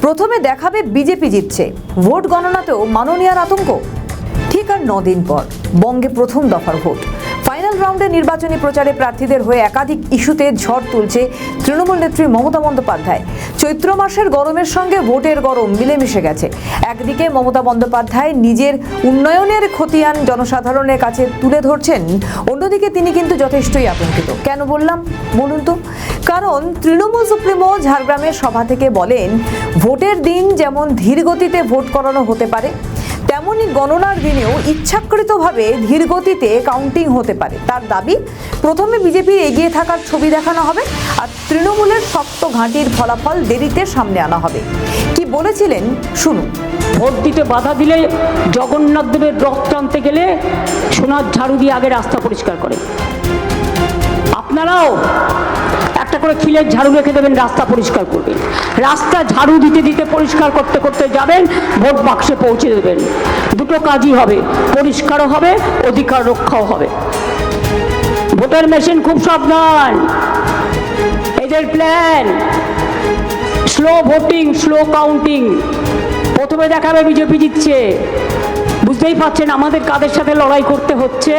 প্রথমে দেখাবে বিজেপি জিতছে, ভোট গণনাতেও মাননীয়ার আতঙ্ক। ঠিক আর 9 দিন পর বঙ্গে প্রথম দফার ভোট। ফাইনাল রাউন্ডে নির্বাচনী প্রচারে প্রার্থীদের হয়ে একাধিক ইস্যুতে ঝড় তুলছে তৃণমূল নেত্রী মমতা বন্দ্যোপাধ্যায়। চৈত্র মাসের গরমের সঙ্গে ভোটের গরম মিলেমিশে গেছে। একদিকে মমতা বন্দ্যোপাধ্যায় নিজের উন্নয়নের খতিয়ান জনসাধারণের কাছে তুলে ধরছেন, অন্যদিকে তিনি কিন্তু যথেষ্টই আতঙ্কিত। কেন বললাম বলুন তো? কারণ তৃণমূল সুপ্রিমো ঝাড়গ্রামের সভা থেকে বলেন, ভোটের দিন যেমন ধীর গতিতে ভোট করানো হতে পারে, তেমনি গণনার দিনেও ইচ্ছাকৃতভাবে ধীর গতিতে কাউন্টিং হতে পারে। তার দাবি, প্রথমে বিজেপির এগিয়ে থাকার ছবি দেখানো হবে, আর তৃণমূলের শক্ত ঘাঁটির ফলাফল দেরিতে সামনে আনা হবে। কি বলেছিলেন শুনুন। ভোট দিতে বাধা দিলে জগন্নাথ দেবের রথ টানতে গেলে সোনার ঝাড়ু দিয়ে আগে রাস্তা পরিষ্কার করে। আপনারাও একটা করে খিলের ঝাড়ু রেখে দেবেন, রাস্তা পরিষ্কার করবেন। রাস্তা ঝাড়ু দিতে দিতে পরিষ্কার করতে করতে যাবেন, ভোট বাক্সে পৌঁছে দেবেন। দুটো কাজই হবে, পরিষ্কারও হবে, অধিকার রক্ষাও হবে। ভোটার মেশিন খুব সাবধান, এদের plan slow voting, slow counting. প্রথমে দেখাবে বিজেপি জিতছে, বুঝতেই পারছেন আমাদের কাদের সাথে লড়াই করতে হচ্ছে।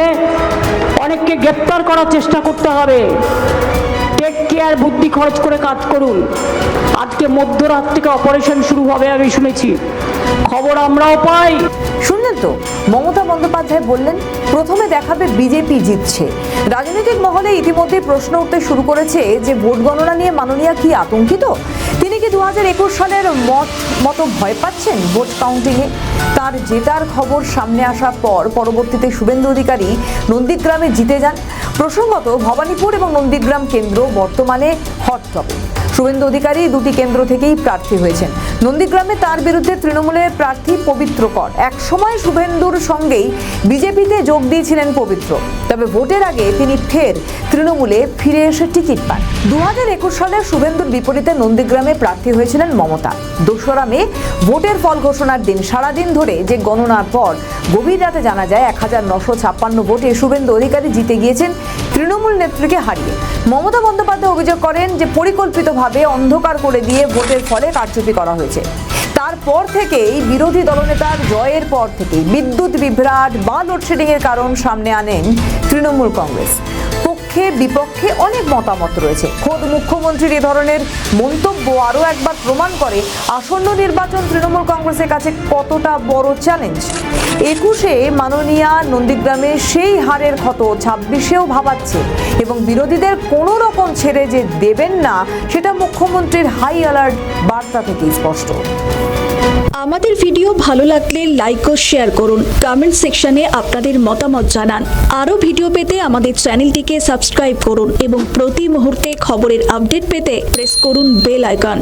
অনেককে গ্রেপ্তার করার চেষ্টা করতে হবে। টেক কেয়ার, বুদ্ধি খরচ করে কাজ করুন। আজকে মধ্যরাত থেকে অপারেশন শুরু হবে আমি শুনেছি, খবর আমরাও পাই। শুনলেন তো, মমতা বন্দ্যোপাধ্যায় বললেন প্রথমে দেখাবে বিজেপি জিতছে। রাজনৈতিক মহলে ইতিমধ্যে প্রশ্ন উঠতে শুরু করেছে যে ভোট গণনা নিয়ে মাননীয়া কি আতঙ্কিত? তিনি কি 2021 সালের মতো ভয় পাচ্ছেন ভোট কাউন্টিংয়ে? তার জেতার খবর সামনে আসার পর পরবর্তীতে শুভেন্দু অধিকারী নন্দীগ্রামে জিতে যান। প্রসঙ্গত, ভবানীপুর এবং নন্দীগ্রাম কেন্দ্র বর্তমানে হট টপিক। শুভেন্দু অধিকারী দুটি কেন্দ্র থেকেই প্রার্থী হয়েছেন। নন্দীগ্রামে তার বিরুদ্ধে তৃণমূলের প্রার্থী পবিত্র কর। একসময় শুভেন্দুর সঙ্গেই বিজেপিতে যোগ দিয়েছিলেন পবিত্র, তবে ভোটের আগে তিনি ফের তৃণমূলে ফিরে এসে টিকিট পান। 2021 সালে শুভেন্দুর বিপরীতে নন্দীগ্রামে প্রার্থী হয়েছিলেন মমতা। 2রা মে ভোটের ফল ঘোষণার দিন সারাদিন ধরে যে গণনার পর গভীর রাতে জানা যায় 1956 ভোটে শুভেন্দু অধিকারী জিতে গিয়েছেন তৃণমূল নেত্রীকে হারিয়ে। মমতা বন্দ্যোপাধ্যায় অভিযোগ করেন যে পরিকল্পিতভাবে অন্ধকার করে দিয়ে ভোটের ফলে কারচুপি করা হয়েছে। তারপর থেকেই বিরোধী দলনেতার জয়ের পর থেকেই বিদ্যুৎ বিভ্রাট বা লোডশেডিং এর কারণ সামনে আনেন তৃণমূল কংগ্রেস। পক্ষে বিপক্ষে অনেক মতামত রয়েছে। খোদ মুখ্যমন্ত্রীর এ ধরনের মন্তব্য আরও একবার প্রমাণ করে আসন্ন নির্বাচন তৃণমূল কংগ্রেসের কাছে কতটা বড় চ্যালেঞ্জ। 21-এ মাননীয়া নন্দীগ্রামে সেই হারের ক্ষত 26-এও ভাবাচ্ছে, এবং বিরোধীদের কোনো রকম ছেড়ে যে দেবেন না সেটা মুখ্যমন্ত্রীর হাই অ্যালার্ট বার্তা থেকেই স্পষ্ট। আমাদের ভিডিও ভালো লাগলে লাইক ও শেয়ার করুন, কমেন্ট সেকশনে আপনাদের মতামত জানান। আরও ভিডিও পেতে আমাদের চ্যানেলটিকে সাবস্ক্রাইব করুন এবং প্রতি মুহূর্তে খবরের আপডেট পেতে প্রেস করুন বেল আইকন।